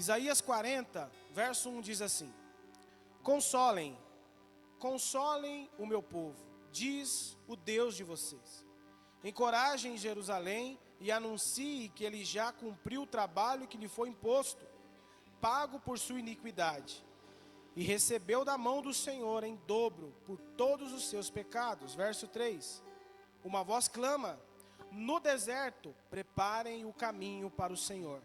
Isaías 40, verso 1 diz assim: Consolem, consolem o meu povo, diz o Deus de vocês. Encorajem Jerusalém e anuncie que ele já cumpriu o trabalho que lhe foi imposto, pago por sua iniquidade, e recebeu da mão do Senhor em dobro por todos os seus pecados. Verso 3. Uma voz clama: no deserto, preparem o caminho para o Senhor.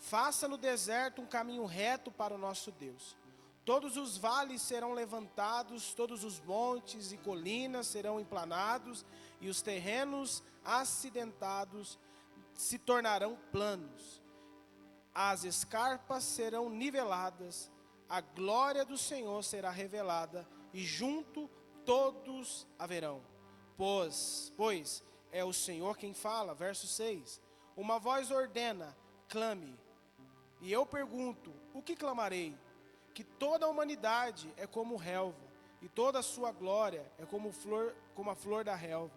Faça no deserto um caminho reto para o nosso Deus. Todos os vales serão levantados, todos os montes e colinas serão emplanados, e os terrenos acidentados se tornarão planos. As escarpas serão niveladas, a glória do Senhor será revelada, e junto todos a verão. Pois é o Senhor quem fala. Verso 6. Uma voz ordena: clame. E eu pergunto: o que clamarei? Que toda a humanidade é como relva, e toda a sua glória é como a flor da relva.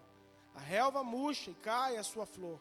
A relva murcha e cai a sua flor,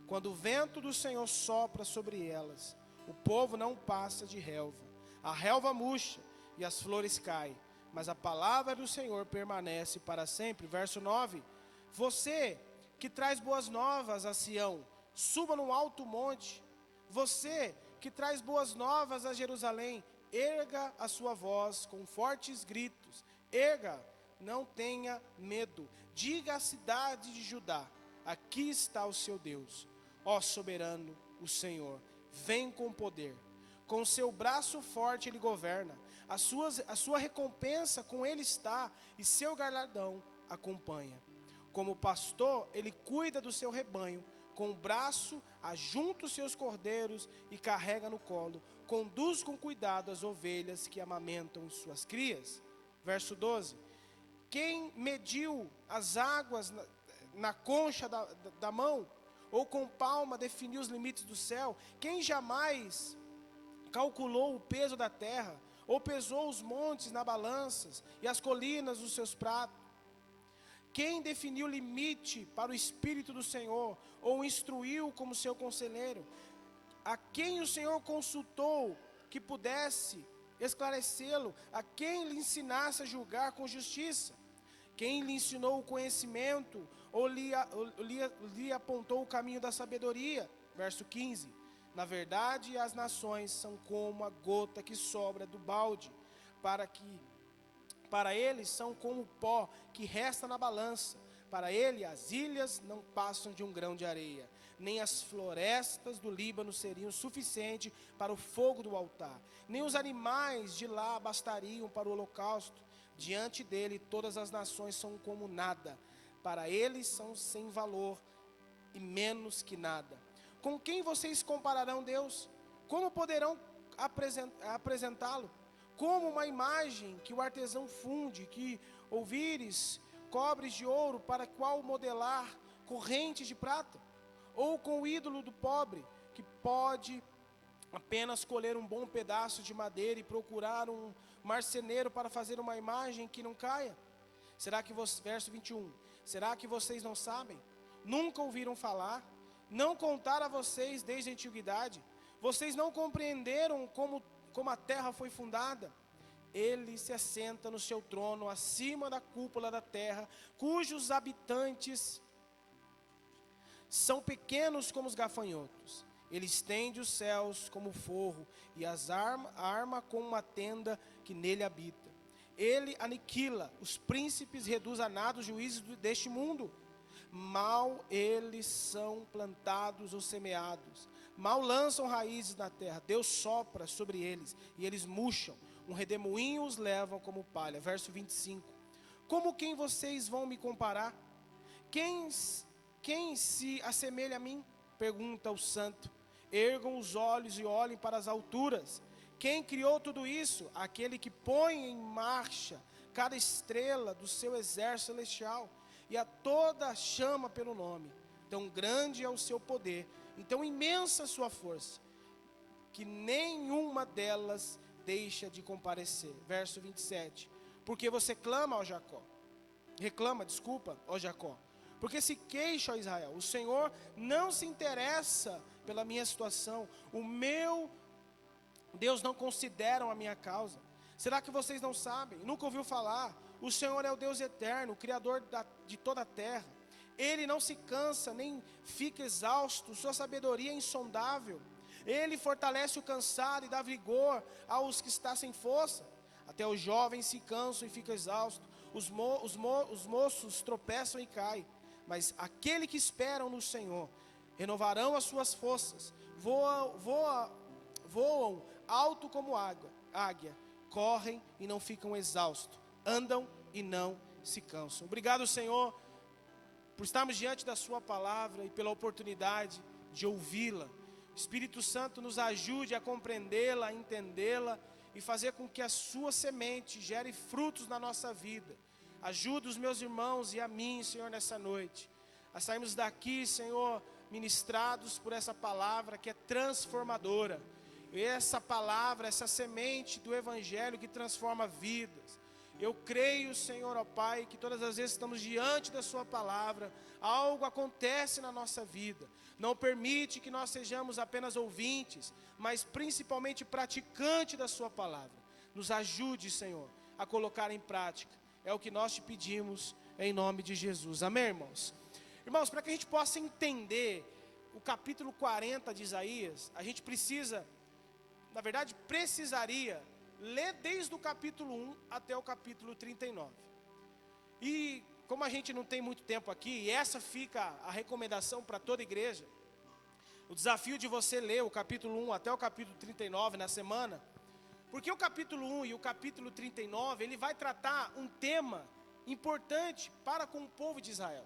quando o vento do Senhor sopra sobre elas. O povo não passa de relva. A relva murcha e as flores caem, mas a palavra do Senhor permanece para sempre. Verso 9. Você que traz boas novas a Sião, suba no alto monte. Você que traz boas novas a Jerusalém, erga a sua voz com fortes gritos. Erga, não tenha medo. Diga à cidade de Judá: aqui está o seu Deus. Ó soberano, o Senhor, vem com poder. Com seu braço forte ele governa. A sua recompensa com ele está, e seu galardão acompanha. Como pastor, ele cuida do seu rebanho. Com o braço ajunta os seus cordeiros e carrega no colo. Conduz com cuidado as ovelhas que amamentam suas crias. Verso 12. Quem mediu as águas na concha da mão, ou com palma definiu os limites do céu? Quem jamais calculou o peso da terra, ou pesou os montes na balanças e as colinas nos seus pratos? Quem definiu o limite para o Espírito do Senhor, ou instruiu como seu conselheiro? A quem o Senhor consultou que pudesse esclarecê-lo? A quem lhe ensinasse a julgar com justiça? Quem lhe ensinou o conhecimento, ou lhe apontou o caminho da sabedoria? Verso 15. Na verdade, as nações são como a gota que sobra do balde, para eles são como o pó que resta na balança. Para ele as ilhas não passam de um grão de areia, nem as florestas do Líbano seriam suficientes para o fogo do altar, nem os animais de lá bastariam para o holocausto. Diante dele todas as nações são como nada, para eles são sem valor e menos que nada. Com quem vocês compararão Deus? Como poderão apresentá-lo? Como uma imagem que o artesão funde, que ouvires cobres de ouro, para qual modelar correntes de prata? Ou com o ídolo do pobre, que pode apenas colher um bom pedaço de madeira e procurar um marceneiro para fazer uma imagem que não caia? Verso 21, será que vocês não sabem? Nunca ouviram falar? Não contaram a vocês desde a antiguidade? Vocês não compreenderam como a terra foi fundada? Ele se assenta no seu trono acima da cúpula da terra, cujos habitantes são pequenos como os gafanhotos. Ele estende os céus como forro e as arma como uma tenda que nele habita. Ele aniquila os príncipes, reduz a nada os juízes deste mundo. Mal eles são plantados ou semeados, mal lançam raízes na terra. Deus sopra sobre eles e eles murcham. Um redemoinho os levam como palha. Verso 25. Como quem vocês vão me comparar? Quem se assemelha a mim? Pergunta o santo. Ergam os olhos e olhem para as alturas. Quem criou tudo isso? Aquele que põe em marcha cada estrela do seu exército celestial, e a toda chama pelo nome. Tão grande é o seu poder, e tão imensa a sua força, que nenhuma delas deixa de comparecer. Verso 27. Porque você reclama, ó Jacó. Porque se queixa, ó Israel. O Senhor não se interessa pela minha situação. O meu Deus não consideram a minha causa? Será que vocês não sabem? Nunca ouviu falar? O Senhor é o Deus eterno, o Criador de toda a terra. Ele não se cansa, nem fica exausto, sua sabedoria é insondável. Ele fortalece o cansado e dá vigor aos que estão sem força. Até os jovens se cansam e ficam exaustos, os moços tropeçam e caem. Mas aquele que esperam no Senhor, renovarão as suas forças, voam alto como águia, correm e não ficam exaustos, andam e não se cansam. Obrigado, Senhor, por estarmos diante da sua palavra e pela oportunidade de ouvi-la. Espírito Santo, nos ajude a compreendê-la, a entendê-la e fazer com que a sua semente gere frutos na nossa vida. Ajuda os meus irmãos e a mim, Senhor, nessa noite, a sairmos daqui, Senhor, ministrados por essa palavra que é transformadora. E essa palavra, essa semente do Evangelho que transforma vidas. Eu creio, Senhor, ó Pai, que todas as vezes que estamos diante da sua palavra, algo acontece na nossa vida. Não permite que nós sejamos apenas ouvintes, mas principalmente praticantes da sua palavra. Nos ajude, Senhor, a colocar em prática. É o que nós te pedimos em nome de Jesus. Amém, irmãos? Irmãos, para que a gente possa entender o capítulo 40 de Isaías, a gente precisaria ler desde o capítulo 1 até o capítulo 39. E como a gente não tem muito tempo aqui, e essa fica a recomendação para toda igreja, o desafio de você ler o capítulo 1 até o capítulo 39 na semana, porque o capítulo 1 e o capítulo 39, ele vai tratar um tema importante para com o povo de Israel.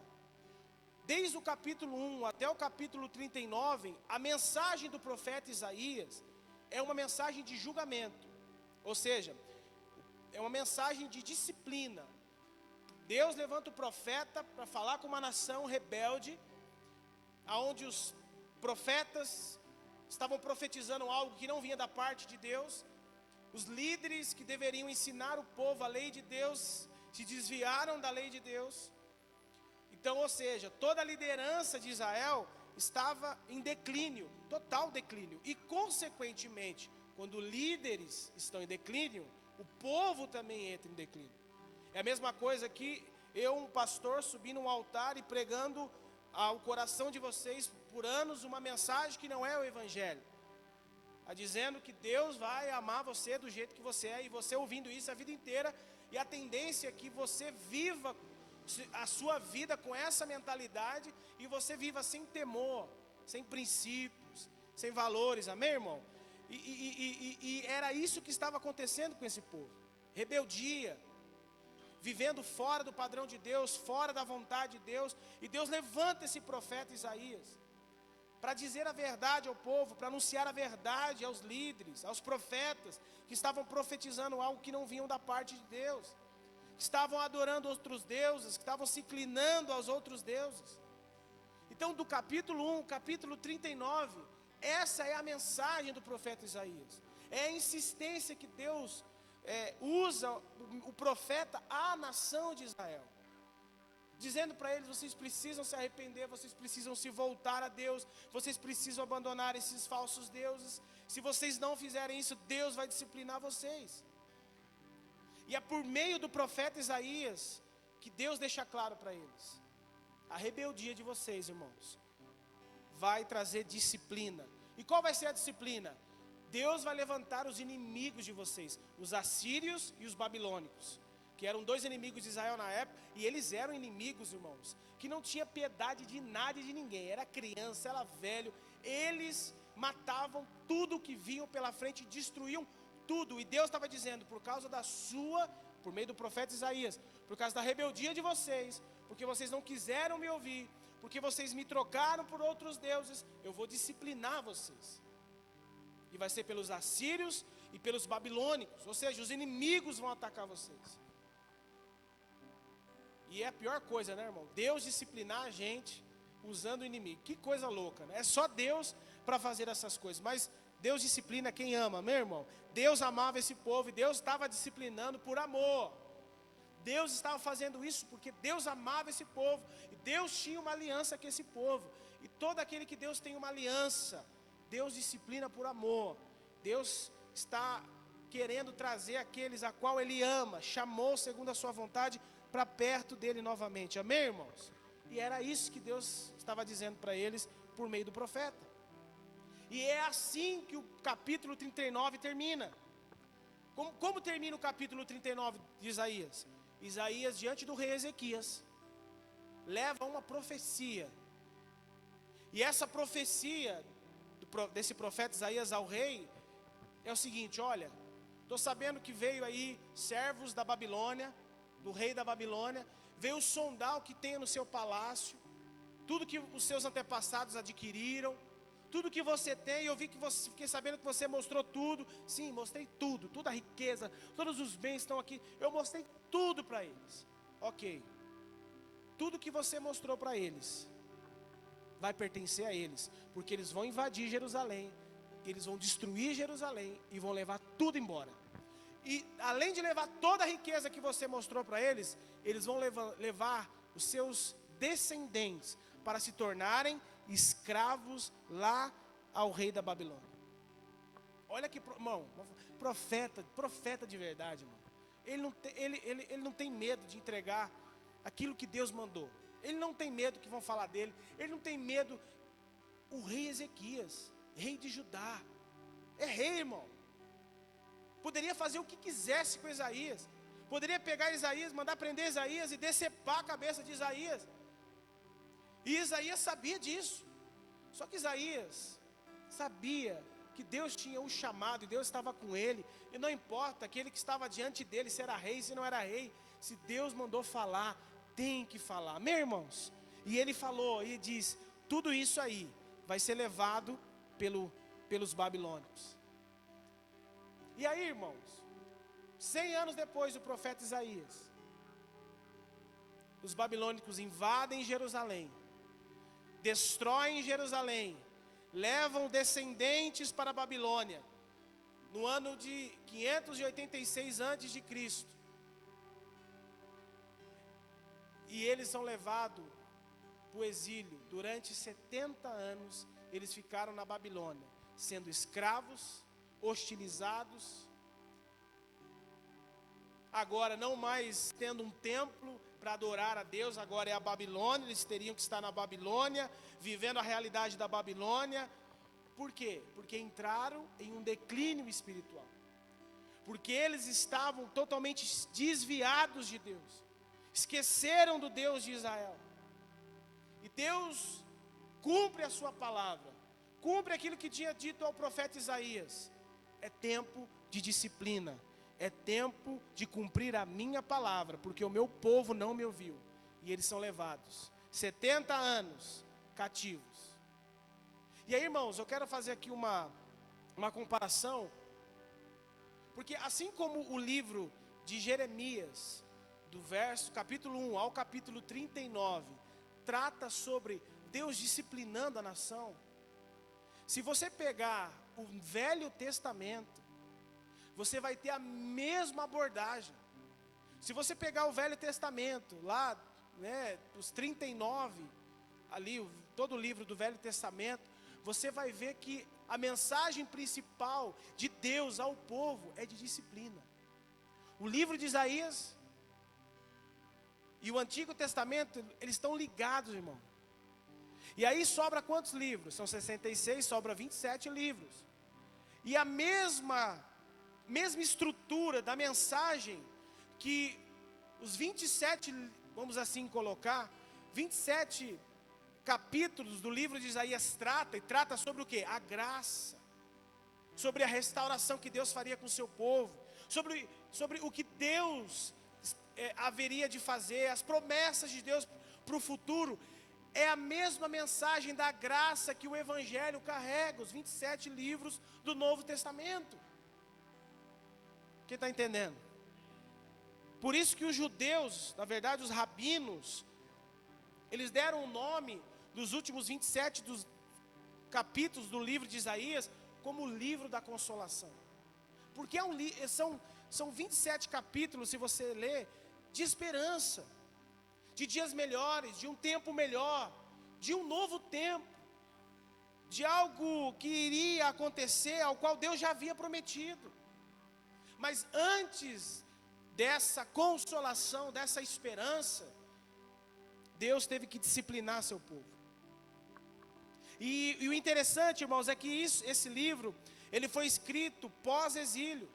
Desde o capítulo 1 até o capítulo 39, a mensagem do profeta Isaías é uma mensagem de julgamento, ou seja, é uma mensagem de disciplina. Deus levanta o profeta para falar com uma nação rebelde, aonde os profetas estavam profetizando algo que não vinha da parte de Deus. Os líderes que deveriam ensinar o povo a lei de Deus se desviaram da lei de Deus. Então, ou seja, toda a liderança de Israel estava em declínio, total declínio. E, consequentemente, quando líderes estão em declínio, o povo também entra em declínio. É a mesma coisa que eu, um pastor, subir num altar e pregando ao coração de vocês por anos uma mensagem que não é o Evangelho. Dizendo que Deus vai amar você do jeito que você é, e você ouvindo isso a vida inteira, e a tendência é que você viva a sua vida com essa mentalidade, e você viva sem temor, sem princípios, sem valores, amém, irmão? E era isso que estava acontecendo com esse povo, rebeldia, vivendo fora do padrão de Deus, fora da vontade de Deus, e Deus levanta esse profeta Isaías, para dizer a verdade ao povo, para anunciar a verdade aos líderes, aos profetas, que estavam profetizando algo que não vinham da parte de Deus, que estavam adorando outros deuses, que estavam se inclinando aos outros deuses. Então, do capítulo 1, capítulo 39, essa é a mensagem do profeta Isaías, é a insistência que Deus usa o profeta à nação de Israel, dizendo para eles: vocês precisam se arrepender, vocês precisam se voltar a Deus, vocês precisam abandonar esses falsos deuses. Se vocês não fizerem isso, Deus vai disciplinar vocês. E é por meio do profeta Isaías que Deus deixa claro para eles: a rebeldia de vocês, irmãos, vai trazer disciplina. E qual vai ser a disciplina? Deus vai levantar os inimigos de vocês, os assírios e os babilônicos, que eram dois inimigos de Israel na época, e eles eram inimigos, irmãos, que não tinha piedade de nada e de ninguém, era criança, era velho, eles matavam tudo que vinham pela frente, destruíam tudo, e Deus estava dizendo: por causa por meio do profeta Isaías, por causa da rebeldia de vocês, porque vocês não quiseram me ouvir, porque vocês me trocaram por outros deuses, eu vou disciplinar vocês. E vai ser pelos assírios e pelos babilônicos, ou seja, os inimigos vão atacar vocês. E é a pior coisa, né, irmão? Deus disciplinar a gente usando o inimigo. Que coisa louca, né? É só Deus para fazer essas coisas. Mas Deus disciplina quem ama, meu irmão. Deus amava esse povo e Deus estava disciplinando por amor. Deus estava fazendo isso porque Deus amava esse povo. E Deus tinha uma aliança com esse povo. E todo aquele que Deus tem uma aliança, Deus disciplina por amor. Deus está querendo trazer aqueles a qual Ele ama, chamou segundo a sua vontade, para perto dEle novamente. Amém, irmãos? E era isso que Deus estava dizendo para eles por meio do profeta. E é assim que o capítulo 39 termina. Como termina o capítulo 39 de Isaías? Isaías, diante do rei Ezequias, leva uma profecia. E essa profecia desse profeta Isaías ao rei é o seguinte: olha, estou sabendo que veio aí servos da Babilônia, do rei da Babilônia, veio sondar o que tem no seu palácio, tudo que os seus antepassados adquiriram, tudo que você tem. Eu vi que você, fiquei sabendo que você mostrou tudo. Sim, mostrei tudo, toda a riqueza, todos os bens estão aqui. Eu mostrei tudo para eles. Ok, tudo que você mostrou para eles vai pertencer a eles, porque eles vão invadir Jerusalém, eles vão destruir Jerusalém e vão levar tudo embora. E além de levar toda a riqueza que você mostrou para eles, eles vão levar os seus descendentes para se tornarem escravos lá ao rei da Babilônia. Olha que, irmão, profeta de verdade, irmão. Ele não tem medo de entregar aquilo que Deus mandou. Ele não tem medo que vão falar dele. Ele não tem medo. O rei Ezequias, rei de Judá, é rei, irmão. Poderia fazer o que quisesse com Isaías. Poderia pegar Isaías, mandar prender Isaías e decepar a cabeça de Isaías. E Isaías sabia disso. Só que Isaías sabia que Deus tinha um chamado e Deus estava com ele. E não importa aquele que estava diante dele, se era rei, se não era rei. Se Deus mandou falar, tem que falar. Meus irmãos, e ele falou, e diz, tudo isso aí vai ser levado pelos babilônios. E aí, irmãos, 100 anos depois do profeta Isaías, os babilônicos invadem Jerusalém, destroem Jerusalém, levam descendentes para a Babilônia, no ano de 586 a.C. E eles são levados para o exílio. Durante 70 anos, eles ficaram na Babilônia, sendo escravos, hostilizados. Agora, não mais tendo um templo para adorar a Deus, agora é a Babilônia. Eles teriam que estar na Babilônia, vivendo a realidade da Babilônia. Por quê? Porque entraram em um declínio espiritual. Porque eles estavam totalmente desviados de Deus. Esqueceram do Deus de Israel. E Deus cumpre a sua palavra. Cumpre aquilo que tinha dito ao profeta Isaías. É tempo de disciplina. É tempo de cumprir a minha palavra, porque o meu povo não me ouviu. E eles são levados 70 anos cativos. E aí, irmãos, eu quero fazer aqui uma comparação. Porque assim como o livro de Jeremias, do capítulo 1 ao capítulo 39, trata sobre Deus disciplinando a nação. Se você pegar o Velho Testamento, você vai ter a mesma abordagem. Se você pegar o Velho Testamento, lá, né, os 39, ali, todo o livro do Velho Testamento, você vai ver que a mensagem principal de Deus ao povo é de disciplina. O livro de Isaías e o Antigo Testamento, eles estão ligados, irmão. E aí sobra quantos livros? São 66, sobra 27 livros. E a mesma estrutura da mensagem que os 27, vamos assim colocar, 27 capítulos do livro de Isaías trata sobre o quê? A graça, sobre a restauração que Deus faria com o seu povo, sobre o que Deus haveria de fazer, as promessas de Deus para o futuro. É a mesma mensagem da graça que o Evangelho carrega, os 27 livros do Novo Testamento. Quem está entendendo? Por isso que os judeus, na verdade os rabinos, eles deram o nome dos últimos 27 dos capítulos do livro de Isaías como o livro da consolação. Porque são 27 capítulos, se você ler, de esperança, de dias melhores, de um tempo melhor, de um novo tempo. de algo que iria acontecer, ao qual Deus já havia prometido. Mas antes dessa consolação, dessa esperança, Deus teve que disciplinar seu povo. E o interessante, irmãos, é que esse livro, ele foi escrito pós-exílio.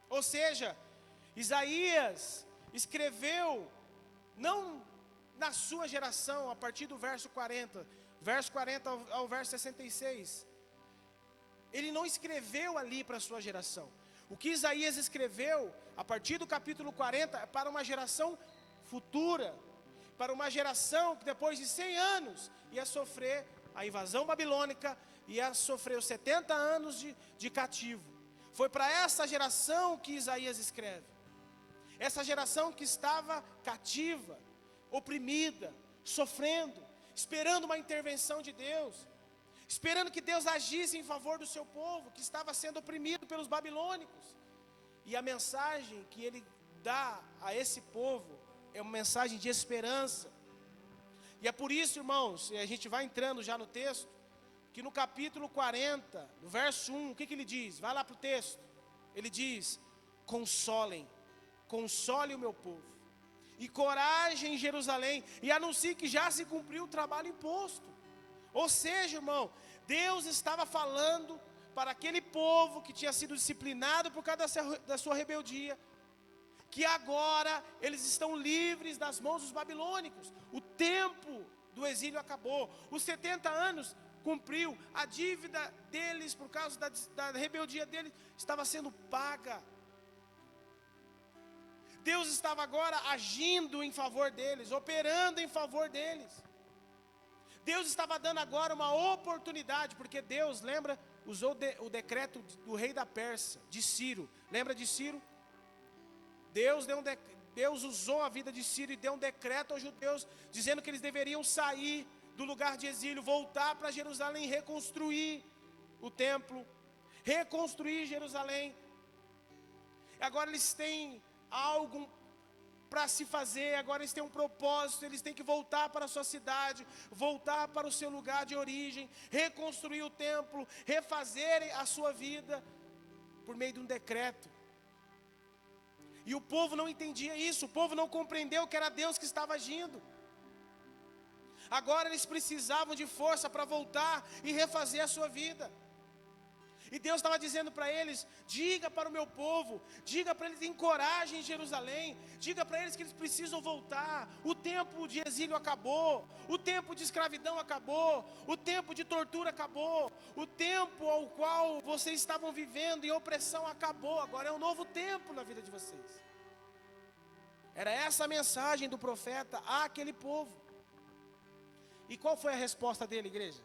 Ou seja, Isaías escreveu, não na sua geração, a partir do verso 40 ao verso 66. Ele não escreveu ali para a sua geração. O que Isaías escreveu, a partir do capítulo 40, é para uma geração futura, para uma geração que depois de 100 anos ia sofrer a invasão babilônica, ia sofrer os 70 anos de cativo. Foi para essa geração que Isaías escreve. Essa geração que estava cativa, oprimida, sofrendo, esperando uma intervenção de Deus, esperando que Deus agisse em favor do seu povo, que estava sendo oprimido pelos babilônicos. E a mensagem que ele dá a esse povo é uma mensagem de esperança. E é por isso, irmãos, e a gente vai entrando já no texto, que no capítulo 40, no verso 1, o que ele diz? Vai lá para o texto. Ele diz: consolem, console o meu povo, e coragem em Jerusalém, e anuncie que já se cumpriu o trabalho imposto. Ou seja, irmão, Deus estava falando para aquele povo que tinha sido disciplinado por causa da sua rebeldia, que agora eles estão livres das mãos dos babilônicos. O tempo do exílio acabou, os 70 anos cumpriu, a dívida deles por causa da rebeldia deles estava sendo paga. Deus estava agora agindo em favor deles, operando em favor deles. Deus estava dando agora uma oportunidade, porque Deus, lembra, usou o decreto do rei da Pérsia, de Ciro. Lembra de Ciro? Deus usou a vida de Ciro e deu um decreto aos judeus, dizendo que eles deveriam sair do lugar de exílio, voltar para Jerusalém, reconstruir o templo, reconstruir Jerusalém. Agora eles têm algo para se fazer, agora eles têm um propósito, eles têm que voltar para a sua cidade, voltar para o seu lugar de origem, reconstruir o templo, refazer a sua vida, por meio de um decreto. E o povo não entendia isso, o povo não compreendeu que era Deus que estava agindo. Agora eles precisavam de força para voltar e refazer a sua vida. E Deus estava dizendo para eles: diga para o meu povo, diga para eles, encorajem Jerusalém, diga para eles que eles precisam voltar. O tempo de exílio acabou, o tempo de escravidão acabou, o tempo de tortura acabou, o tempo ao qual vocês estavam vivendo em opressão acabou. Agora é um novo tempo na vida de vocês. Era essa a mensagem do profeta àquele povo. E qual foi a resposta dele, igreja?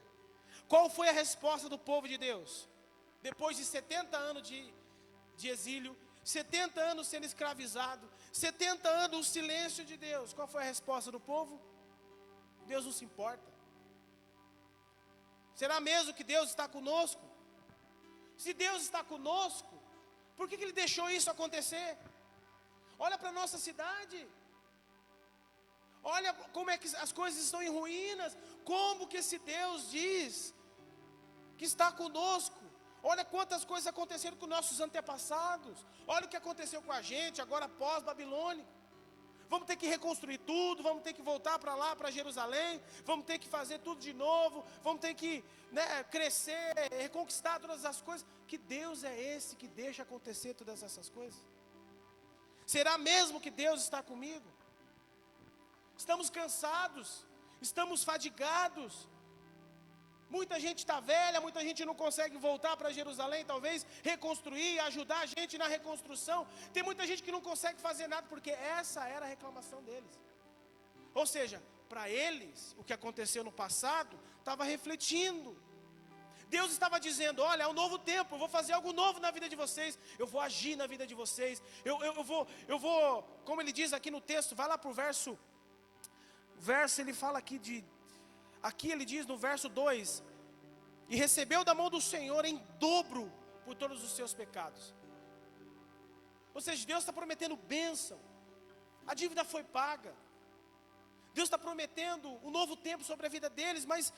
Qual foi a resposta do povo de Deus? Depois de 70 anos de exílio, 70 anos sendo escravizado, 70 anos o silêncio de Deus. Qual foi a resposta do povo? Deus não se importa. Será mesmo que Deus está conosco? Se Deus está conosco, por que Ele deixou isso acontecer? Olha para a nossa cidade. Olha como é que as coisas estão em ruínas. Como que esse Deus diz que está conosco? Olha quantas coisas aconteceram com nossos antepassados. Olha o que aconteceu com a gente agora pós-babilônico. Vamos ter que reconstruir tudo, vamos ter que voltar para lá, para Jerusalém, vamos ter que fazer tudo de novo, vamos ter que crescer, reconquistar todas as coisas. Que Deus é esse que deixa acontecer todas essas coisas? Será mesmo que Deus está comigo? Estamos cansados, estamos fadigados. Muita gente está velha, muita gente não consegue voltar para Jerusalém, talvez reconstruir, ajudar a gente na reconstrução. Tem muita gente que não consegue fazer nada, porque essa era a reclamação deles. Ou seja, para eles, o que aconteceu no passado, estava refletindo. Deus estava dizendo: olha, é um novo tempo, eu vou fazer algo novo na vida de vocês, eu vou agir na vida de vocês, eu vou, como ele diz aqui no texto, vai lá para o verso, ele fala aqui ele diz no verso 2: e recebeu da mão do Senhor em dobro por todos os seus pecados. Ou seja, Deus está prometendo bênção. A dívida foi paga. Deus está prometendo um novo tempo sobre a vida deles, mas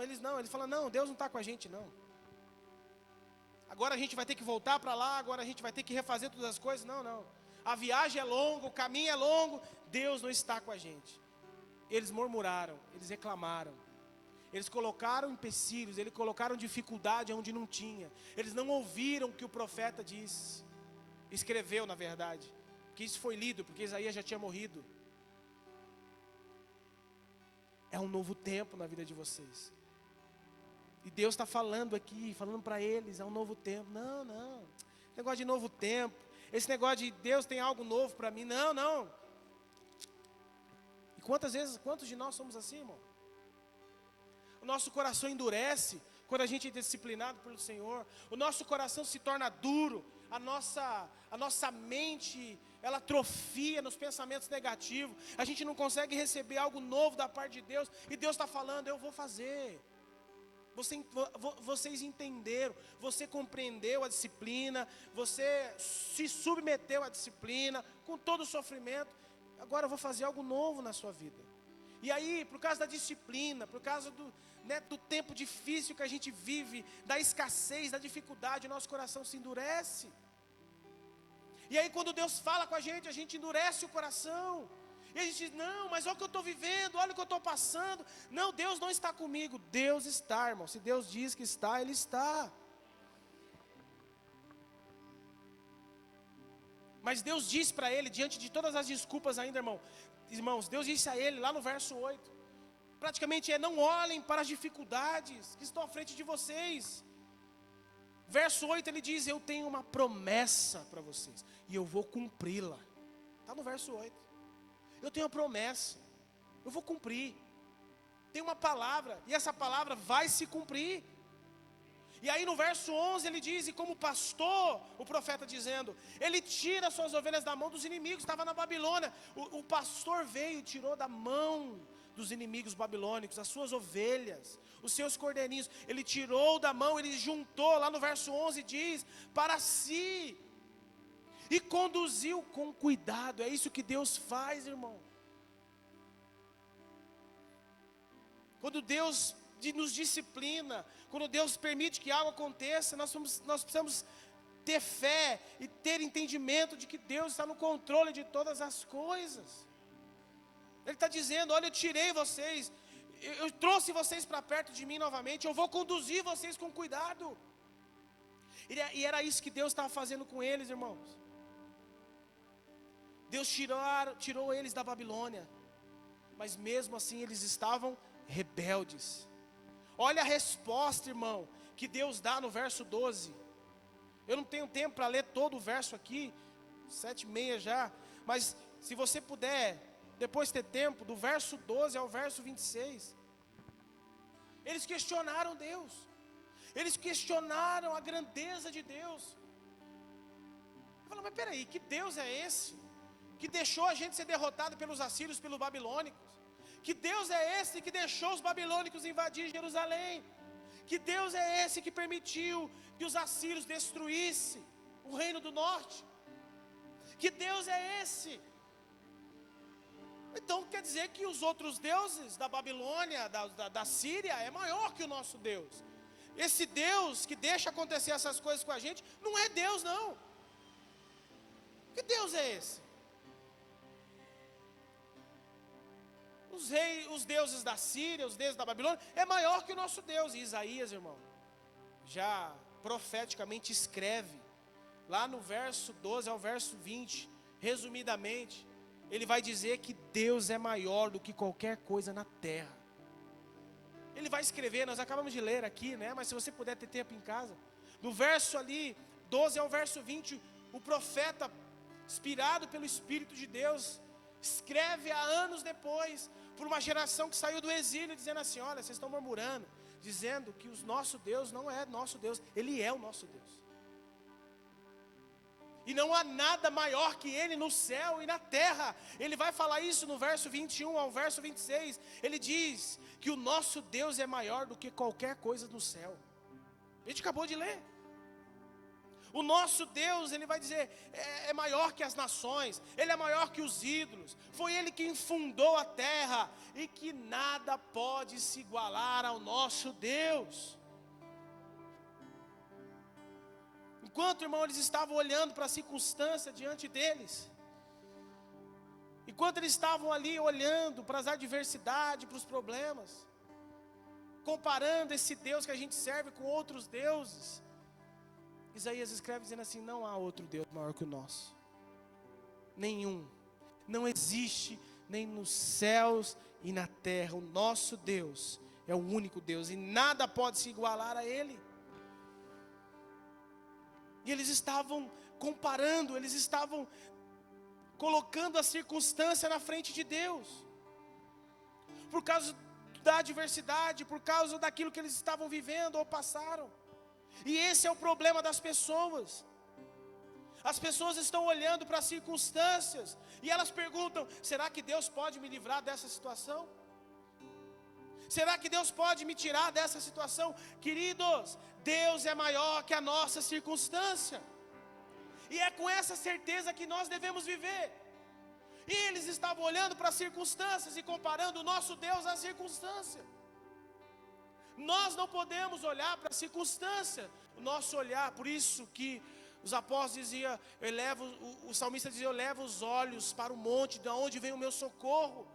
eles falam, não, Deus não está com a gente não. Agora a gente vai ter que voltar para lá, agora a gente vai ter que refazer todas as coisas, não. A viagem é longa, o caminho é longo, Deus não está com a gente. Eles murmuraram, eles reclamaram, eles colocaram empecilhos, eles colocaram dificuldade onde não tinha. Eles não ouviram o que o profeta disse, escreveu na verdade, porque isso foi lido, porque Isaías já tinha morrido. É um novo tempo na vida de vocês. E Deus está falando aqui, falando para eles, é um novo tempo. Não, esse negócio de novo tempo, esse negócio de Deus tem algo novo para mim, não. E quantos de nós somos assim, irmão? O nosso coração endurece quando a gente é disciplinado pelo Senhor. O nosso coração se torna duro, a nossa mente, ela atrofia nos pensamentos negativos. A gente não consegue receber algo novo da parte de Deus. E Deus está falando, eu vou fazer. Vocês entenderam, você compreendeu a disciplina, você se submeteu à disciplina, com todo o sofrimento. Agora eu vou fazer algo novo na sua vida. E aí, por causa da disciplina, por causa do tempo difícil que a gente vive, da escassez, da dificuldade, o nosso coração se endurece. E aí quando Deus fala com a gente endurece o coração. E a gente diz, não, mas olha o que eu estou vivendo, olha o que eu estou passando. Não, Deus não está comigo. Deus está, irmão. Se Deus diz que está, Ele está. Mas Deus disse para ele, diante de todas as desculpas ainda, irmãos, Deus disse a ele, lá no verso 8, praticamente não olhem para as dificuldades que estão à frente de vocês. Verso 8 ele diz, eu tenho uma promessa para vocês, e eu vou cumpri-la. Está no verso 8. Eu tenho uma promessa, eu vou cumprir. Tem uma palavra, e essa palavra vai se cumprir. E aí no verso 11 ele diz, e como pastor, o profeta dizendo, ele tira suas ovelhas da mão dos inimigos, estava na Babilônia. O pastor veio e tirou da mão dos inimigos babilônicos as suas ovelhas, os seus cordeirinhos. Ele tirou da mão, ele juntou, lá no verso 11 diz, para si. E conduziu com cuidado. É isso que Deus faz, irmão. Quando Deus nos disciplina, quando Deus permite que algo aconteça, nós precisamos ter fé e ter entendimento de que Deus está no controle de todas as coisas. Ele está dizendo, olha, eu tirei vocês, eu trouxe vocês para perto de mim novamente, eu vou conduzir vocês com cuidado. E era isso que Deus estava fazendo com eles, irmãos. Deus tirou eles da Babilônia, mas mesmo assim eles estavam rebeldes. Olha a resposta, irmão, que Deus dá no verso 12. Eu não tenho tempo para ler todo o verso aqui, 7:30 já, mas se você puder, depois ter tempo, do verso 12 ao verso 26. Eles questionaram Deus, eles questionaram a grandeza de Deus. Falaram, mas peraí, que Deus é esse? Que deixou a gente ser derrotado pelos assírios, pelos babilônicos? Que Deus é esse que deixou os babilônicos invadir Jerusalém? Que Deus é esse que permitiu que os assírios destruíssem o reino do norte? Que Deus é esse? Então quer dizer que os outros deuses da Babilônia, da Síria, é maior que o nosso Deus. Esse Deus que deixa acontecer essas coisas com a gente, não é Deus não. Que Deus é esse? Os deuses da Síria, os deuses da Babilônia, é maior que o nosso Deus. E Isaías, irmão, já profeticamente escreve, lá no verso 12 ao verso 20, resumidamente, ele vai dizer que Deus é maior do que qualquer coisa na terra. Ele vai escrever, nós acabamos de ler aqui, né? Mas se você puder ter tempo em casa, no verso ali, 12 ao verso 20, o profeta, inspirado pelo Espírito de Deus, escreve há anos depois, por uma geração que saiu do exílio, dizendo assim, olha, vocês estão murmurando, dizendo que o nosso Deus não é nosso Deus, Ele é o nosso Deus. E não há nada maior que Ele no céu e na terra. Ele vai falar isso no verso 21 ao verso 26. Ele diz que o nosso Deus é maior do que qualquer coisa no céu. A gente acabou de ler. O nosso Deus, Ele vai dizer, é maior que as nações, Ele é maior que os ídolos. Foi Ele quem fundou a terra e que nada pode se igualar ao nosso Deus. Enquanto, irmão, eles estavam olhando para a circunstância diante deles, enquanto eles estavam ali olhando para as adversidades, para os problemas, comparando esse Deus que a gente serve com outros deuses, Isaías escreve dizendo assim: não há outro Deus maior que o nosso, nenhum, não existe nem nos céus e na terra. O nosso Deus é o único Deus e nada pode se igualar a Ele. E eles estavam comparando, eles estavam colocando a circunstância na frente de Deus, por causa da adversidade, por causa daquilo que eles estavam vivendo ou passaram. E esse é o problema das pessoas. As pessoas estão olhando para as circunstâncias e elas perguntam: será que Deus pode me livrar dessa situação? Será que Deus pode me tirar dessa situação? Queridos, Deus é maior que a nossa circunstância. E é com essa certeza que nós devemos viver. E eles estavam olhando para as circunstâncias e comparando o nosso Deus à circunstância. Nós não podemos olhar para a circunstância, o nosso olhar, por isso que os apóstolos diziam, o salmista dizia: eu levo os olhos para o monte, de onde vem o meu socorro.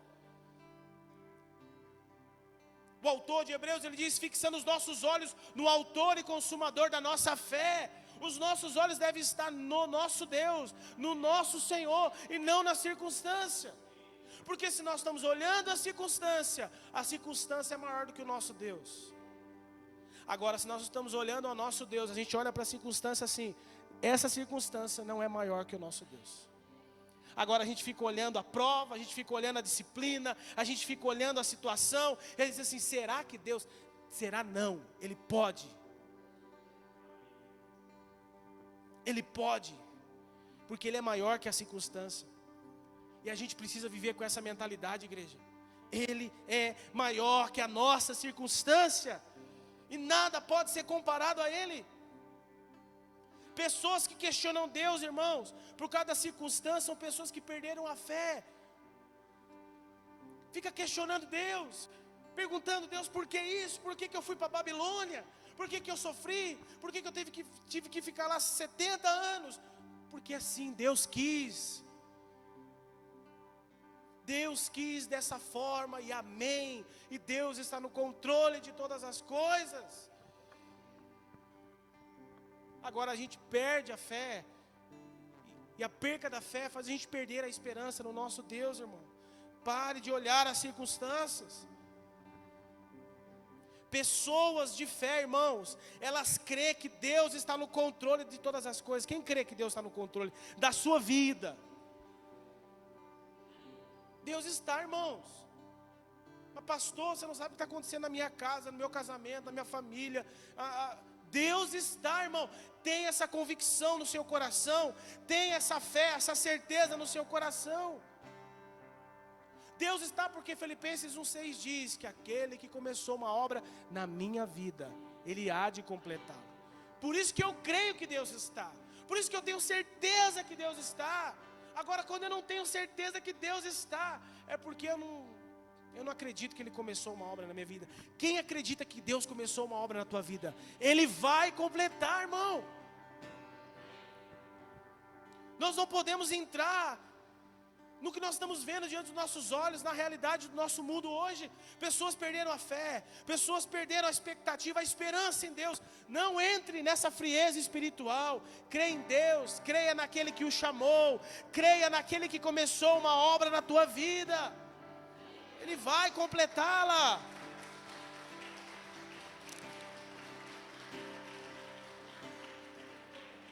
O autor de Hebreus, ele diz: fixando os nossos olhos no autor e consumador da nossa fé. Os nossos olhos devem estar no nosso Deus, no nosso Senhor, e não na circunstância. Porque se nós estamos olhando a circunstância é maior do que o nosso Deus. Agora, se nós estamos olhando ao nosso Deus, a gente olha para a circunstância assim: essa circunstância não é maior que o nosso Deus. Agora a gente fica olhando a prova, a gente fica olhando a disciplina, a gente fica olhando a situação, e ele diz assim: será que Deus? Será? Não, Ele pode. Ele pode, porque Ele é maior que a circunstância. E a gente precisa viver com essa mentalidade, igreja. Ele é maior que a nossa circunstância, e nada pode ser comparado a Ele. Pessoas que questionam Deus, irmãos, por causa da circunstância, são pessoas que perderam a fé. Fica questionando Deus, perguntando: Deus, por que isso? Por que eu fui para a Babilônia? Por que eu sofri? Por que eu tive que ficar lá 70 anos? Porque assim Deus quis. Deus quis dessa forma, e amém. E Deus está no controle de todas as coisas. Agora a gente perde a fé, e a perca da fé faz a gente perder a esperança no nosso Deus, irmão. Pare de olhar as circunstâncias. Pessoas de fé, irmãos, elas creem que Deus está no controle de todas as coisas. Quem crê que Deus está no controle da sua vida? Deus está, irmãos. Mas pastor, você não sabe o que está acontecendo na minha casa, no meu casamento, na minha família. Deus está, irmão. Tem essa convicção no seu coração, tem essa fé, essa certeza no seu coração. Deus está, porque Filipenses 1,6 diz que aquele que começou uma obra na minha vida, Ele há de completá-la. Por isso que eu creio que Deus está, por isso que eu tenho certeza que Deus está. Agora, quando eu não tenho certeza que Deus está, é porque eu não acredito que Ele começou uma obra na minha vida. Quem acredita que Deus começou uma obra na tua vida, Ele vai completar, irmão. Nós não podemos entrar no que nós estamos vendo diante dos nossos olhos, na realidade do nosso mundo hoje. Pessoas perderam a fé, pessoas perderam a expectativa, a esperança em Deus. Não entre nessa frieza espiritual. Creia em Deus, creia naquele que o chamou, creia naquele que começou uma obra na tua vida. Ele vai completá-la.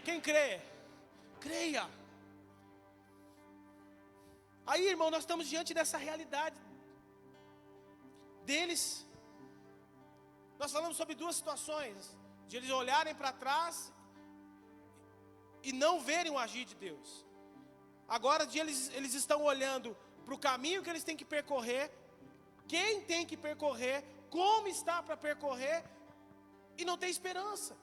Quem crê? Creia. Aí, irmão, nós estamos diante dessa realidade deles. Nós falamos sobre duas situações: de eles olharem para trás e não verem o agir de Deus. Agora, de eles estão olhando para o caminho que eles têm que percorrer, quem tem que percorrer, como está para percorrer, e não tem esperança.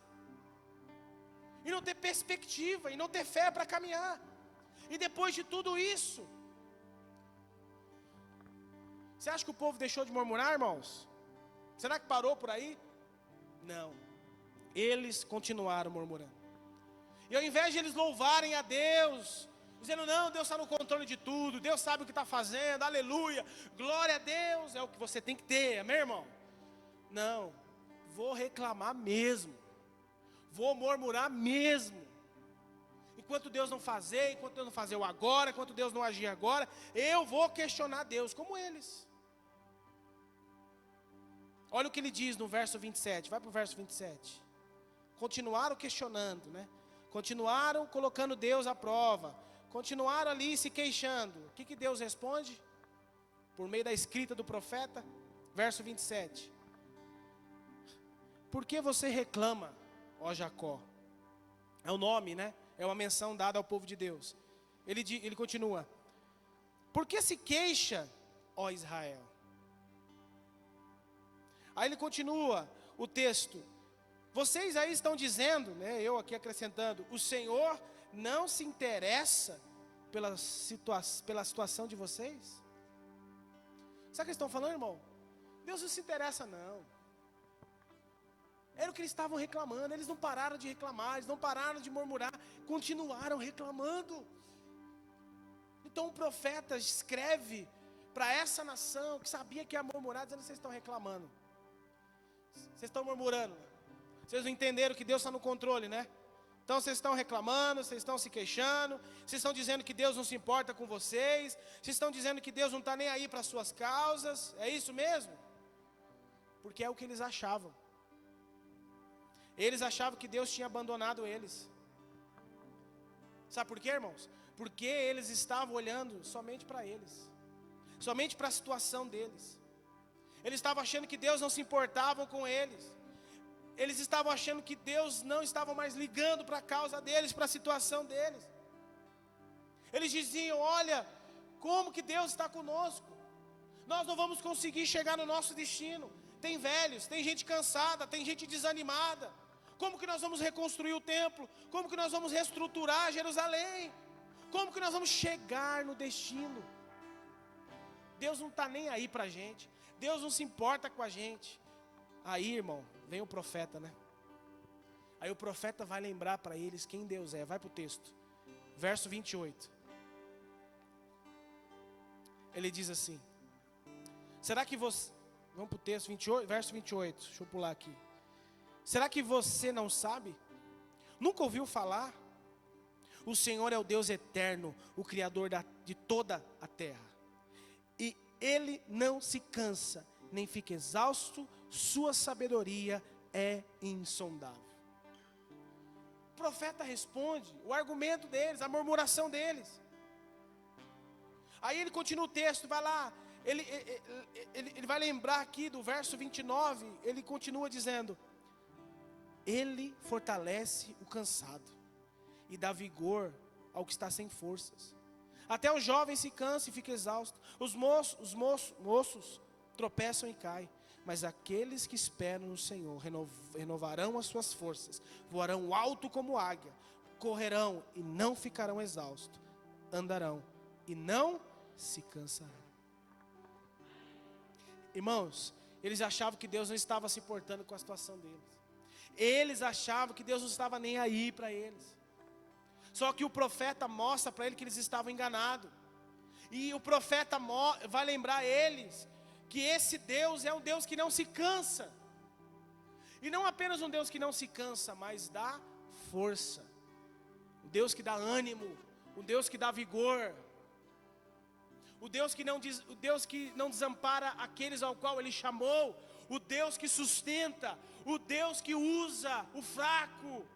e não ter perspectiva, e não ter fé para caminhar. E depois de tudo isso, você acha que o povo deixou de murmurar, irmãos? Será que parou por aí? Não. Eles continuaram murmurando. E ao invés de eles louvarem a Deus, dizendo, não, Deus está no controle de tudo, Deus sabe o que está fazendo, aleluia, glória a Deus, é o que você tem que ter, meu irmão? Não, vou reclamar mesmo, vou murmurar mesmo. Enquanto Deus não fazer, enquanto Deus não fazer o agora, enquanto Deus não agir agora, eu vou questionar Deus, como eles. Olha o que ele diz no verso 27, vai para o verso 27. Continuaram questionando, né? Continuaram colocando Deus à prova. Continuaram ali se queixando. O que Deus responde? Por meio da escrita do profeta, verso 27. Por que você reclama, ó Jacó? É o nome, né? É uma menção dada ao povo de Deus. Ele continua. Por que se queixa, ó Israel? Aí ele continua o texto. Vocês aí estão dizendo, né, eu aqui acrescentando, o Senhor não se interessa pela situação de vocês? Sabe o que eles estão falando, irmão? Deus não se interessa, não. Era o que eles estavam reclamando, eles não pararam de reclamar, eles não pararam de murmurar, continuaram reclamando. Então o profeta escreve para essa nação que sabia que ia murmurar, dizendo, vocês estão reclamando. Vocês estão murmurando. Vocês não entenderam que Deus está no controle, né? Então vocês estão reclamando, vocês estão se queixando, vocês estão dizendo que Deus não se importa com vocês, vocês estão dizendo que Deus não está nem aí para as suas causas, é isso mesmo? Porque é o que eles achavam. Eles achavam que Deus tinha abandonado eles. Sabe por quê, irmãos? Porque eles estavam olhando somente para eles, somente para a situação deles. Eles estavam achando que Deus não se importava com eles. Eles estavam achando que Deus não estava mais ligando para a causa deles, para a situação deles. Eles diziam, olha, como que Deus está conosco? Nós não vamos conseguir chegar no nosso destino. Tem velhos, tem gente cansada, tem gente desanimada. Como que nós vamos reconstruir o templo? Como que nós vamos reestruturar Jerusalém? Como que nós vamos chegar no destino? Deus não está nem aí para a gente. Deus não se importa com a gente. Aí, irmão, vem o profeta, né? Aí o profeta vai lembrar para eles quem Deus é. Vai para o texto. Verso 28. Ele diz assim. Será que você... Vamos para o texto 28, verso 28. Deixa eu pular aqui. Será que você não sabe? Nunca ouviu falar? O Senhor é o Deus eterno, o Criador de toda a terra. E Ele não se cansa, nem fica exausto, sua sabedoria é insondável. O profeta responde, o argumento deles, a murmuração deles. Aí ele continua o texto, vai lá, ele vai lembrar aqui do verso 29, ele continua dizendo, Ele fortalece o cansado e dá vigor ao que está sem forças. Até o jovem se cansa e fica exausto. Os moços tropeçam e caem. Mas aqueles que esperam no Senhor renovarão as suas forças. Voarão alto como águia. Correrão e não ficarão exaustos. Andarão e não se cansarão. Irmãos, eles achavam que Deus não estava se importando com a situação deles. Eles achavam que Deus não estava nem aí para eles. Só que o profeta mostra para eles que eles estavam enganados. E o profeta vai lembrar eles que esse Deus é um Deus que não se cansa. E não apenas um Deus que não se cansa, mas dá força. Um Deus que dá ânimo, um Deus que dá vigor. O Deus que não desampara aqueles ao qual Ele chamou. O Deus que sustenta, o Deus que usa o fraco.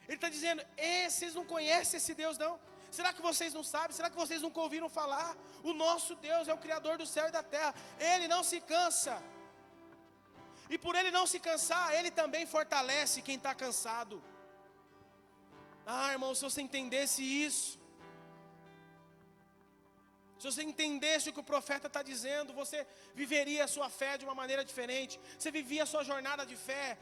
Ele está dizendo, vocês não conhecem esse Deus não? Será que vocês não sabem? Será que vocês nunca ouviram falar? O nosso Deus é o Criador do céu e da terra. Ele não se cansa. E por Ele não se cansar, Ele também fortalece quem está cansado. Ah, irmão, se você entendesse isso, se você entendesse o que o profeta está dizendo, você viveria a sua fé de uma maneira diferente. Você vivia a sua jornada de fé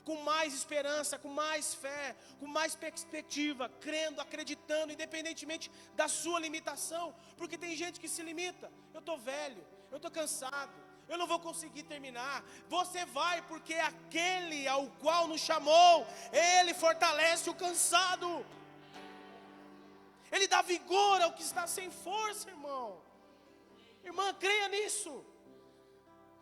com mais esperança, com mais fé, com mais perspectiva, crendo, acreditando, independentemente da sua limitação, porque tem gente que se limita. Eu estou velho, eu estou cansado, eu não vou conseguir terminar. Você vai, porque aquele ao qual nos chamou, Ele fortalece o cansado, Ele dá vigor ao que está sem força, irmão. Irmã, creia nisso,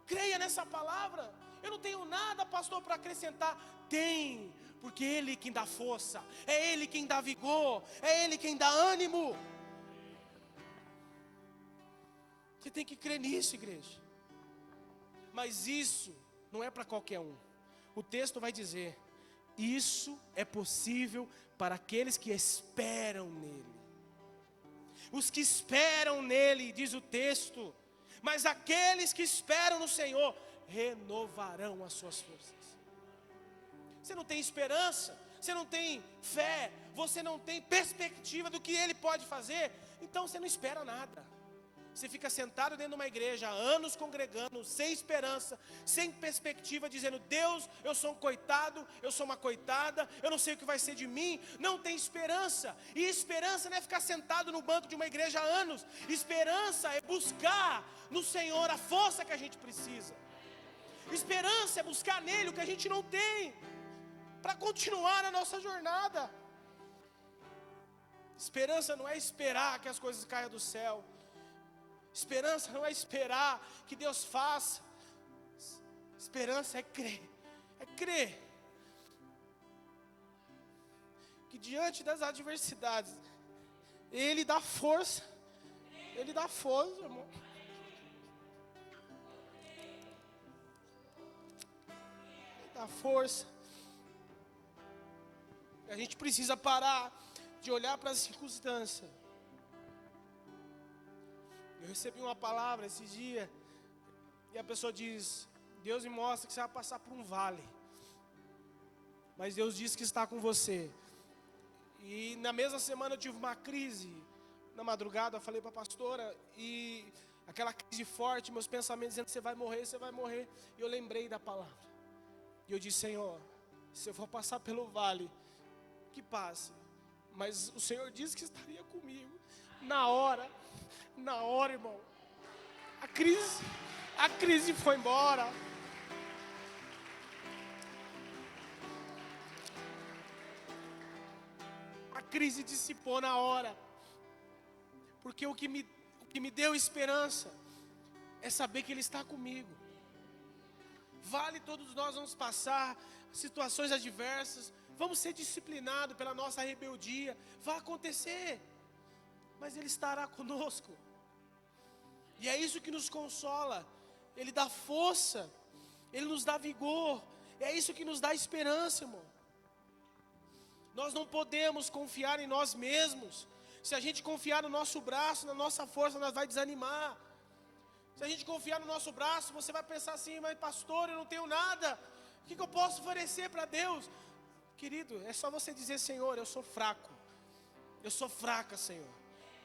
creia nessa palavra. Eu não tenho nada, pastor, para acrescentar. Tem, porque Ele quem dá força, é Ele quem dá vigor, é Ele quem dá ânimo. Você tem que crer nisso, igreja. Mas isso não é para qualquer um. O texto vai dizer: isso é possível para aqueles que esperam nele. Os que esperam nele, diz o texto. Mas aqueles que esperam no Senhor renovarão as suas forças. Você não tem esperança, você não tem fé, você não tem perspectiva do que Ele pode fazer, então você não espera nada. Você fica sentado dentro de uma igreja há anos congregando, sem esperança, sem perspectiva, dizendo: Deus, eu sou um coitado, eu sou uma coitada, eu não sei o que vai ser de mim. Não tem esperança. E esperança não é ficar sentado no banco de uma igreja há anos. Esperança é buscar no Senhor a força que a gente precisa. Esperança é buscar nele o que a gente não tem, para continuar na nossa jornada. Esperança não é esperar que as coisas caiam do céu. Esperança não é esperar que Deus faça. Esperança é crer. É crer que diante das adversidades Ele dá força. Ele dá força, irmão. Ele dá força. A gente precisa parar de olhar para as circunstâncias. Eu recebi uma palavra esse dia, e a pessoa diz: Deus me mostra que você vai passar por um vale, mas Deus diz que está com você. E na mesma semana eu tive uma crise, na madrugada, eu falei para a pastora, e aquela crise forte, meus pensamentos dizendo: você vai morrer, você vai morrer. E eu lembrei da palavra, e eu disse: Senhor, se eu for passar pelo vale, que passe, mas o Senhor disse que estaria comigo. Na hora, irmão, a crise foi embora. A crise dissipou na hora. Porque o que me deu esperança é saber que Ele está comigo. Vale, todos nós vamos passar situações adversas, vamos ser disciplinados pela nossa rebeldia, vai acontecer, mas Ele estará conosco. E é isso que nos consola. Ele dá força, Ele nos dá vigor, é isso que nos dá esperança, irmão. Nós não podemos confiar em nós mesmos. Se a gente confiar no nosso braço, na nossa força, nós vai desanimar. Se a gente confiar no nosso braço, você vai pensar assim: mas pastor, eu não tenho nada, o que eu posso oferecer para Deus? Querido, é só você dizer: Senhor, eu sou fraco, eu sou fraca, Senhor,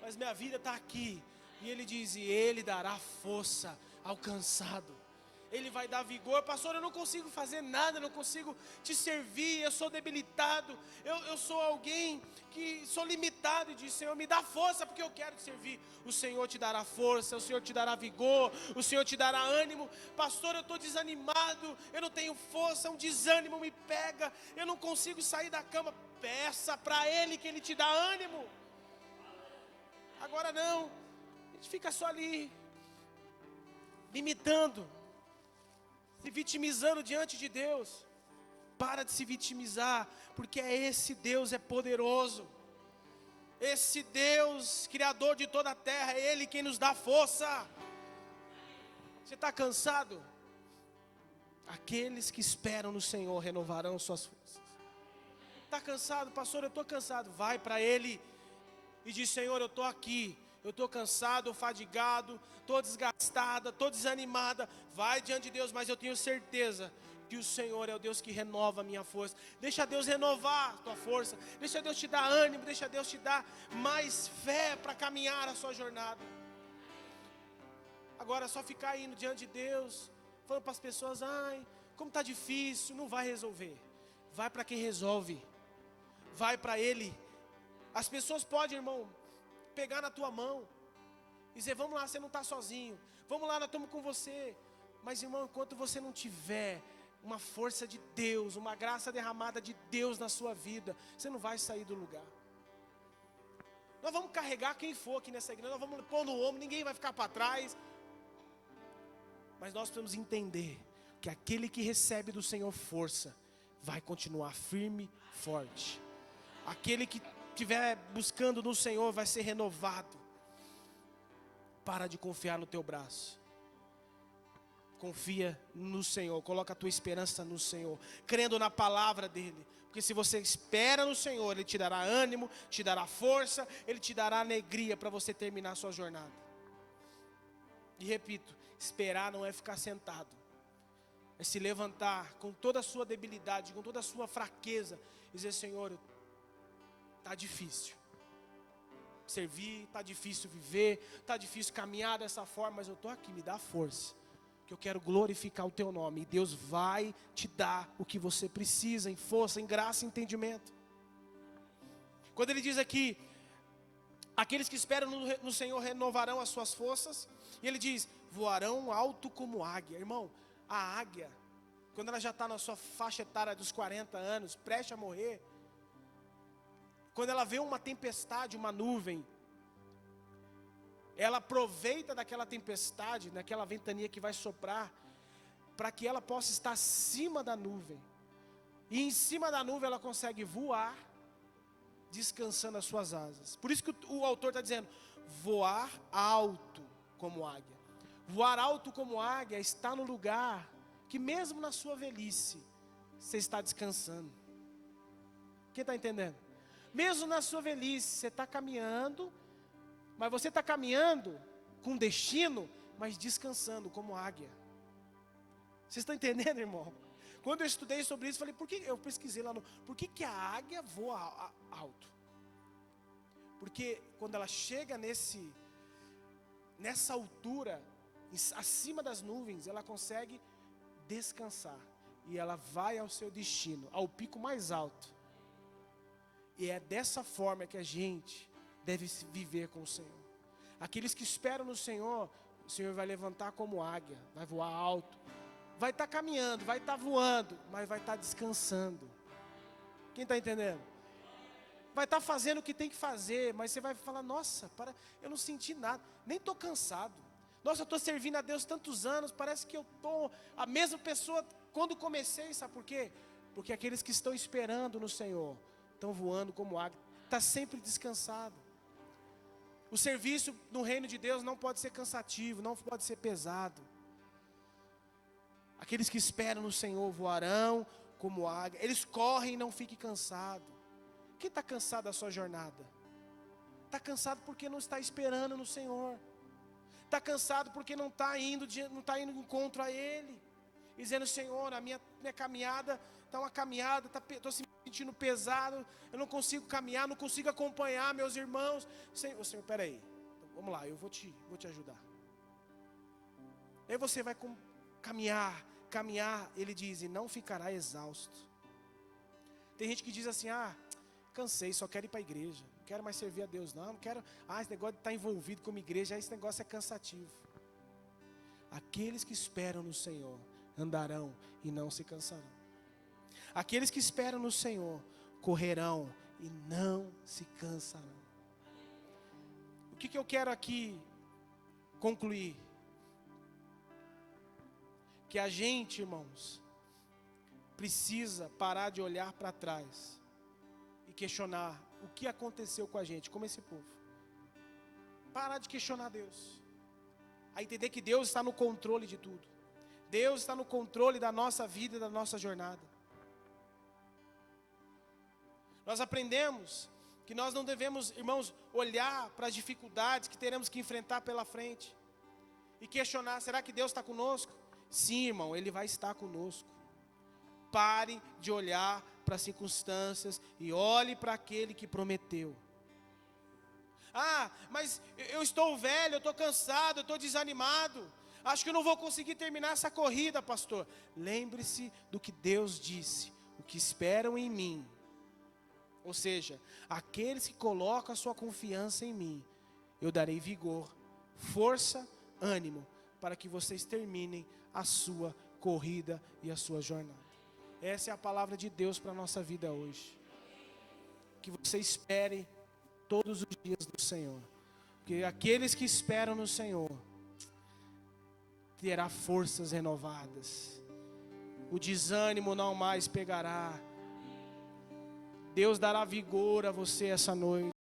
mas minha vida está aqui. E Ele diz: e Ele dará força ao cansado. Ele vai dar vigor. Pastor, eu não consigo fazer nada, eu não consigo te servir, eu sou debilitado, eu sou alguém que sou limitado. E diz: Senhor, me dá força, porque eu quero te servir. O Senhor te dará força, o Senhor te dará vigor, o Senhor te dará ânimo. Pastor, eu estou desanimado, eu não tenho força, um desânimo me pega, eu não consigo sair da cama. Peça para Ele que Ele te dá ânimo. Agora não, a gente fica só ali, limitando, se vitimizando diante de Deus. Para de se vitimizar, porque esse Deus é poderoso. Esse Deus, Criador de toda a terra, é Ele quem nos dá força. Você está cansado? Aqueles que esperam no Senhor renovarão suas forças. Está cansado? Pastor, eu estou cansado. Vai para Ele e diz: Senhor, eu estou aqui. Eu estou cansado, fadigado, estou desgastada, estou desanimada. Vai diante de Deus, mas eu tenho certeza que o Senhor é o Deus que renova a minha força. Deixa Deus renovar a tua força. Deixa Deus te dar ânimo, deixa Deus te dar mais fé para caminhar a sua jornada. Agora só ficar indo diante de Deus, falando para as pessoas: ai, como está difícil, não vai resolver. Vai para quem resolve. Vai para Ele. As pessoas podem, irmão, pegar na tua mão e dizer, vamos lá, você não está sozinho. Vamos lá, nós estamos com você. Mas, irmão, enquanto você não tiver uma força de Deus, uma graça derramada de Deus na sua vida, você não vai sair do lugar. Nós vamos carregar quem for aqui nessa igreja, nós vamos pôr no ombro, ninguém vai ficar para trás. Mas nós precisamos entender que aquele que recebe do Senhor força, vai continuar firme, forte. Aquele que estiver buscando no Senhor vai ser renovado. Para de confiar no teu braço. Confia no Senhor, coloca a tua esperança no Senhor, crendo na palavra dEle. Porque se você espera no Senhor, Ele te dará ânimo, te dará força, Ele te dará alegria para você terminar a sua jornada. E repito, esperar não é ficar sentado. É se levantar com toda a sua debilidade, com toda a sua fraqueza. E dizer, Senhor, está difícil servir, está difícil viver, está difícil caminhar dessa forma, mas eu estou aqui, me dá força. Que eu quero glorificar o teu nome. E Deus vai te dar o que você precisa, em força, em graça e entendimento. Quando ele diz aqui, aqueles que esperam no Senhor renovarão as suas forças. E ele diz, voarão alto como águia. Irmão, a águia, quando ela já está na sua faixa etária dos 40 anos, prestes a morrer, quando ela vê uma tempestade, uma nuvem, ela aproveita daquela tempestade, daquela ventania que vai soprar, para que ela possa estar acima da nuvem. E em cima da nuvem ela consegue voar, descansando as suas asas. Por isso que o autor está dizendo, voar alto como águia. Voar alto como águia está no lugar que mesmo na sua velhice, você está descansando. Quem está entendendo? Mesmo na sua velhice, você está caminhando, mas você está caminhando com destino, mas descansando como águia. Vocês estão entendendo, irmão? Quando eu estudei sobre isso, falei, eu pesquisei lá por que a águia voa alto? Porque quando ela chega nessa altura, acima das nuvens, ela consegue descansar. E ela vai ao seu destino, ao pico mais alto. E é dessa forma que a gente deve viver com o Senhor. Aqueles que esperam no Senhor, o Senhor vai levantar como águia, vai voar alto, vai estar caminhando, vai estar voando, mas vai estar descansando. Quem está entendendo? Vai estar fazendo o que tem que fazer, mas você vai falar, nossa, eu não senti nada, nem estou cansado. Nossa, eu estou servindo a Deus tantos anos, parece que eu estou a mesma pessoa quando comecei, sabe por quê? Porque aqueles que estão esperando no Senhor, estão voando como águia, está sempre descansado. O serviço no reino de Deus não pode ser cansativo, não pode ser pesado. Aqueles que esperam no Senhor voarão como águia, eles correm e não fiquem cansados. Quem está cansado da sua jornada? Está cansado porque não está esperando no Senhor. Está cansado porque não está indo em encontro a Ele. Dizendo, Senhor, a minha caminhada está uma caminhada, estou se sentindo pesado, eu não consigo caminhar, não consigo acompanhar meus irmãos. Senhor, peraí, vamos lá, eu vou te ajudar. Aí você vai caminhar, ele diz, e não ficará exausto. Tem gente que diz assim, cansei, só quero ir para a igreja, não quero mais servir a Deus, não quero, esse negócio de estar envolvido com uma igreja, esse negócio é cansativo. Aqueles que esperam no Senhor andarão e não se cansarão. Aqueles que esperam no Senhor correrão e não se cansarão. O que eu quero aqui concluir? Que a gente, irmãos, precisa parar de olhar para trás e questionar o que aconteceu com a gente, como esse povo. Parar de questionar Deus. A entender que Deus está no controle de tudo. Deus está no controle da nossa vida e da nossa jornada. Nós aprendemos que nós não devemos, irmãos, olhar para as dificuldades que teremos que enfrentar pela frente e questionar, será que Deus está conosco? Sim, irmão, Ele vai estar conosco. Pare de olhar para as circunstâncias e olhe para aquele que prometeu. Mas eu estou velho, eu estou cansado, eu estou desanimado. Acho que eu não vou conseguir terminar essa corrida, pastor. Lembre-se do que Deus disse. O que esperam em mim. Ou seja, aqueles que colocam a sua confiança em mim, eu darei vigor, força, ânimo, para que vocês terminem a sua corrida e a sua jornada. Essa é a palavra de Deus para a nossa vida hoje. Que você espere todos os dias do Senhor. Porque aqueles que esperam no Senhor, terá forças renovadas. O desânimo não mais pegará. Deus dará vigor a você essa noite.